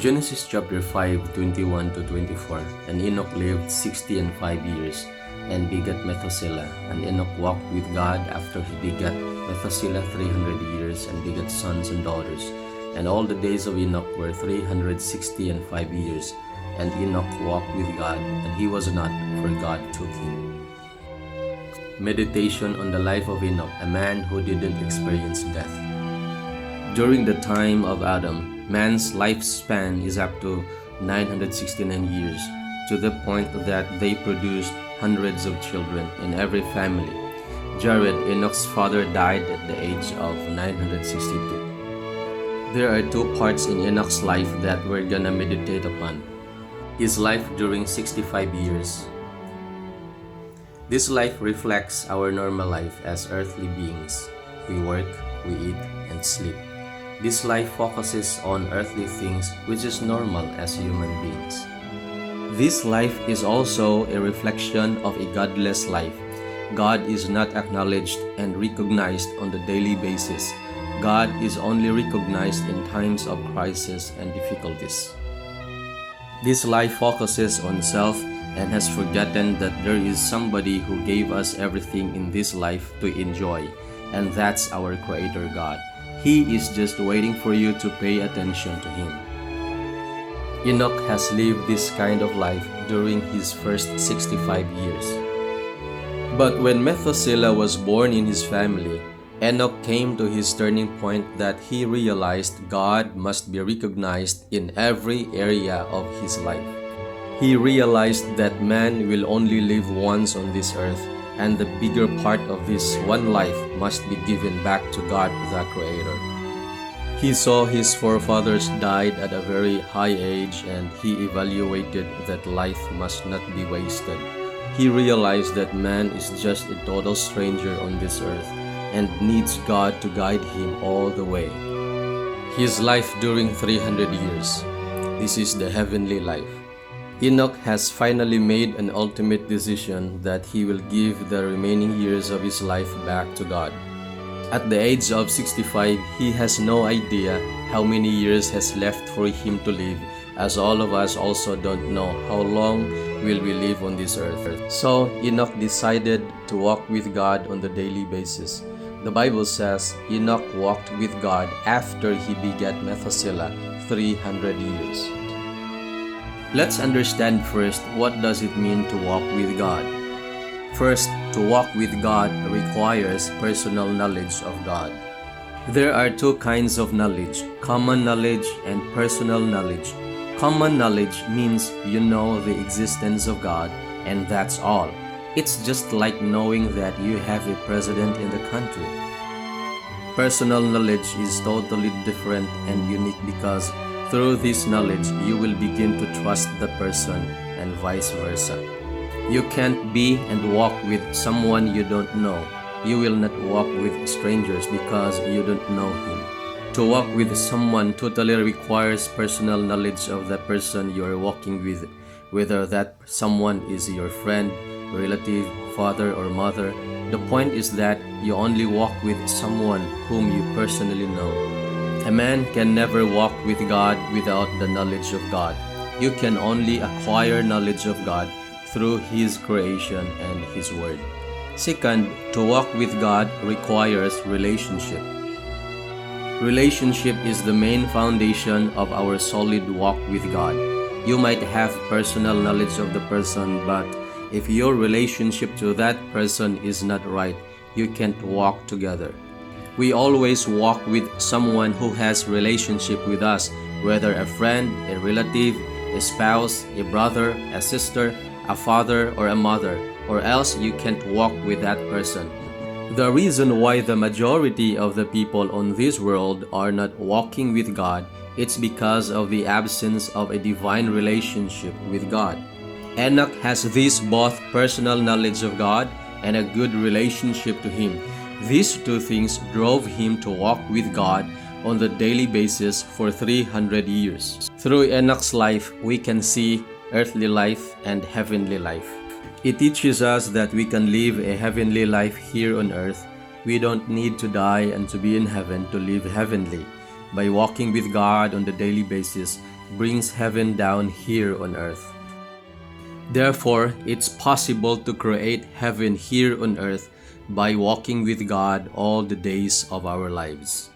Genesis chapter 5:21 to 24. And Enoch lived 60 and 5 years, and begat Methuselah. And Enoch walked with God after he begat Methuselah 300 years, and begat sons and daughters. And all the days of Enoch were 360 and 5 years. And Enoch walked with God, and he was not, for God took him. Meditation on the life of Enoch, a man who didn't experience death. During the time of Adam, man's lifespan is up to 969 years, to the point that they produced hundreds of children in every family. Jared, Enoch's father, died at the age of 962. There are two parts in Enoch's life that we're gonna meditate upon. His life during 65 years. This life reflects our normal life as earthly beings. We work, we eat, and sleep. This life focuses on earthly things, which is normal as human beings. This life is also a reflection of a godless life. God is not acknowledged and recognized on the daily basis. God is only recognized in times of crisis and difficulties. This life focuses on self and has forgotten that there is somebody who gave us everything in this life to enjoy, and that's our Creator God. He is just waiting for you to pay attention to Him. Enoch has lived this kind of life during his first 65 years. But when Methuselah was born in his family, Enoch came to his turning point that he realized God must be recognized in every area of his life. He realized that man will only live once on this earth, and the bigger part of this one life must be given back to God the Creator. He saw his forefathers died at a very high age, and he evaluated that life must not be wasted. He realized that man is just a total stranger on this earth and needs God to guide him all the way. His life during 300 years. This is the heavenly life. Enoch has finally made an ultimate decision that he will give the remaining years of his life back to God. At the age of 65, he has no idea how many years has left for him to live, as all of us also don't know how long will we live on this earth. So Enoch decided to walk with God on the daily basis. The Bible says Enoch walked with God after he begat Methuselah 300 years. Let's understand first, what does it mean to walk with God? First, to walk with God requires personal knowledge of God. There are two kinds of knowledge, common knowledge and personal knowledge. Common knowledge means you know the existence of God, and that's all. It's just like knowing that you have a president in the country. Personal knowledge is totally different and unique because through this knowledge, you will begin to trust the person and vice versa. You can't be and walk with someone you don't know. You will not walk with strangers because you don't know him. To walk with someone totally requires personal knowledge of the person you are walking with, whether that someone is your friend, relative, father, or mother. The point is that you only walk with someone whom you personally know. A man can never walk with God without the knowledge of God. You can only acquire knowledge of God through His creation and His Word. Second, to walk with God requires relationship. Relationship is the main foundation of our solid walk with God. You might have personal knowledge of the person, but if your relationship to that person is not right, you can't walk together. We always walk with someone who has relationship with us, whether a friend, a relative, a spouse, a brother, a sister, a father, or a mother, or else you can't walk with that person. The reason why the majority of the people on this world are not walking with God, it's because of the absence of a divine relationship with God. Enoch has this both personal knowledge of God and a good relationship to Him. These two things drove him to walk with God on the daily basis for 300 years. Through Enoch's life, we can see earthly life and heavenly life. It teaches us that we can live a heavenly life here on earth. We don't need to die and to be in heaven to live heavenly. By walking with God on the daily basis, brings heaven down here on earth. Therefore, it's possible to create heaven here on earth by walking with God all the days of our lives.